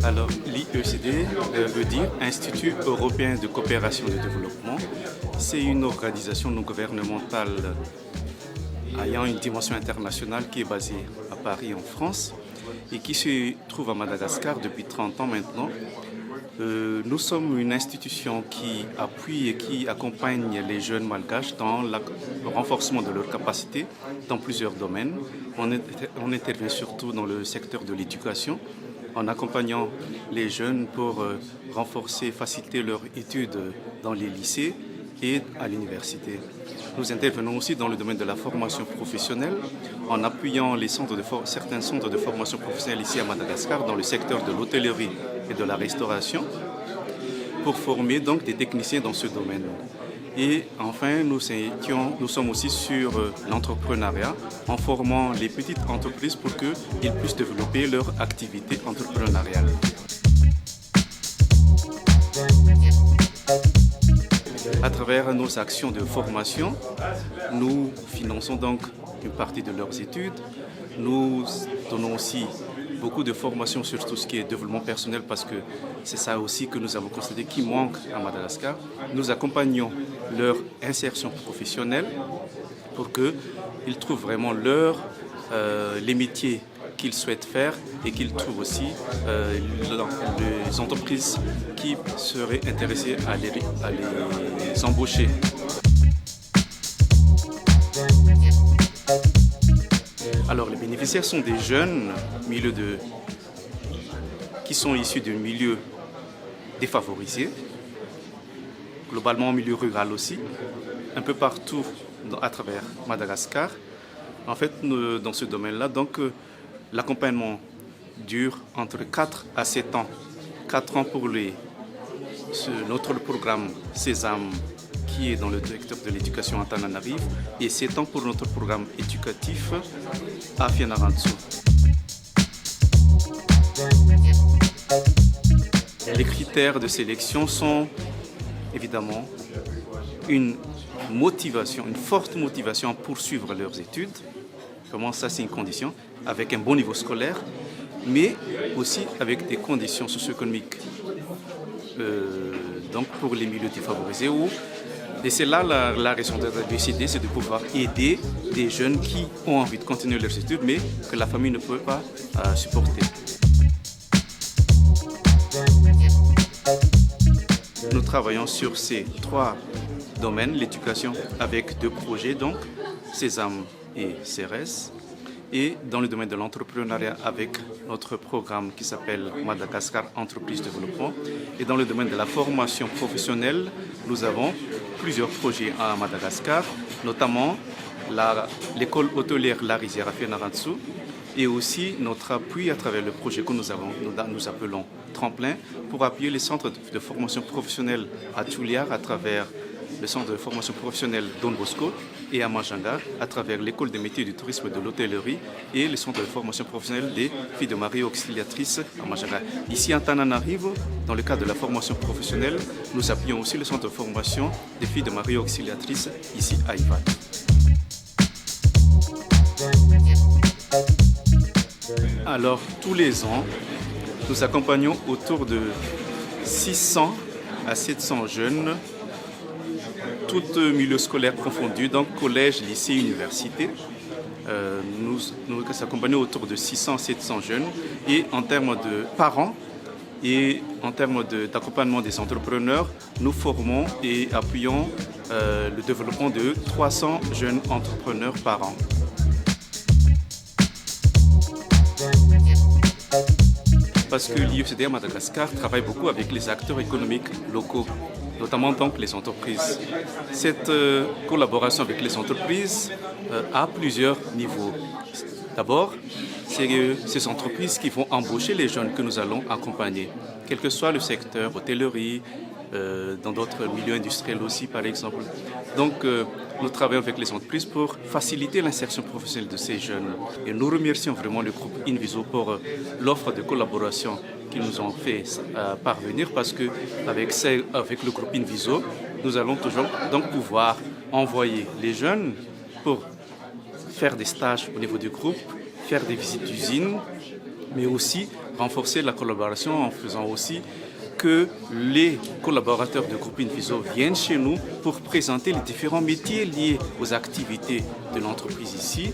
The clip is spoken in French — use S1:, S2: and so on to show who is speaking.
S1: Alors, l'IECD veut dire Institut européen de coopération et de développement. C'est une organisation non gouvernementale ayant une dimension internationale qui est basée à Paris en France et qui se trouve à Madagascar depuis 30 ans maintenant. Nous sommes une institution qui appuie et qui accompagne les jeunes malgaches dans le renforcement de leurs capacités dans plusieurs domaines. On intervient surtout dans le secteur de l'éducation, en accompagnant les jeunes pour renforcer, faciliter leurs études dans les lycées et à l'université. Nous intervenons aussi dans le domaine de la formation professionnelle en appuyant certains centres de formation professionnelle ici à Madagascar dans le secteur de l'hôtellerie et de la restauration pour former donc des techniciens dans ce domaine. Et enfin, nous sommes aussi sur l'entrepreneuriat en formant les petites entreprises pour qu'ils puissent développer leur activité entrepreneuriale. À travers nos actions de formation, nous finançons donc une partie de leurs études. Nous donnons aussi beaucoup de formations sur tout ce qui est développement personnel parce que c'est ça aussi que nous avons constaté qui manque à Madagascar. Nous accompagnons leur insertion professionnelle pour qu'ils trouvent vraiment les métiers qu'ils souhaitent faire et qu'ils trouvent aussi les entreprises qui seraient intéressées à les embaucher. Alors, les bénéficiaires sont des jeunes qui sont issus d'un milieu défavorisé, globalement au milieu rural aussi, un peu partout à travers Madagascar. En fait, dans ce domaine-là, donc, l'accompagnement dure entre 4 à 7 ans. 4 ans pour notre programme Sésame, qui est dans le secteur de l'éducation à Antananarivo, et 7 ans pour notre programme éducatif à Fianarantsoa. Les critères de sélection sont évidemment une forte motivation à poursuivre leurs études. Vraiment, ça c'est une condition, avec un bon niveau scolaire, mais aussi avec des conditions socio-économiques. Donc pour les milieux défavorisés. Et c'est là la raison d'être décidée, c'est de pouvoir aider des jeunes qui ont envie de continuer leurs études, mais que la famille ne peut pas supporter. Nous travaillons sur ces 3 domaines, l'éducation avec 2 projets, donc Sésame et CERES, et dans le domaine de l'entrepreneuriat avec notre programme qui s'appelle Madagascar Entreprise Développement. Et dans le domaine de la formation professionnelle, nous avons plusieurs projets à Madagascar, notamment l'école hôtelière La Rizière à Fianarantsoa et aussi notre appui à travers le projet que nous appelons Tremplin pour appuyer les centres de formation professionnelle à Tchouliar à travers le centre de formation professionnelle Don Bosco et à Majanga à travers l'école des métiers du tourisme et de l'hôtellerie et le centre de formation professionnelle des filles de Marie auxiliatrices à Majanga. Ici à Antananarivo, dans le cadre de la formation professionnelle, nous appuyons aussi le centre de formation des filles de Marie auxiliatrices ici à Ival. Alors, tous les ans, nous accompagnons autour de 600 à 700 jeunes, tout milieu scolaire confondu, donc collège, lycée, université. Nous accompagnons autour de 600 à 700 jeunes et en termes de parents et en termes d'accompagnement des entrepreneurs, nous formons et appuyons le développement de 300 jeunes entrepreneurs par an. Parce que l'IECD à Madagascar travaille beaucoup avec les acteurs économiques locaux, notamment donc les entreprises. Cette collaboration avec les entreprises a plusieurs niveaux. D'abord, c'est ces entreprises qui vont embaucher les jeunes que nous allons accompagner, quel que soit le secteur, hôtellerie, dans d'autres milieux industriels aussi, par exemple. Donc, nous travaillons avec les entreprises pour faciliter l'insertion professionnelle de ces jeunes. Et nous remercions vraiment le groupe Inviso pour l'offre de collaboration qu'ils nous ont fait parvenir, parce qu'avec le groupe Inviso, nous allons toujours donc pouvoir envoyer les jeunes pour faire des stages au niveau du groupe, faire des visites d'usines, mais aussi renforcer la collaboration en faisant aussi que les collaborateurs du groupe Inviso viennent chez nous pour présenter les différents métiers liés aux activités de l'entreprise ici.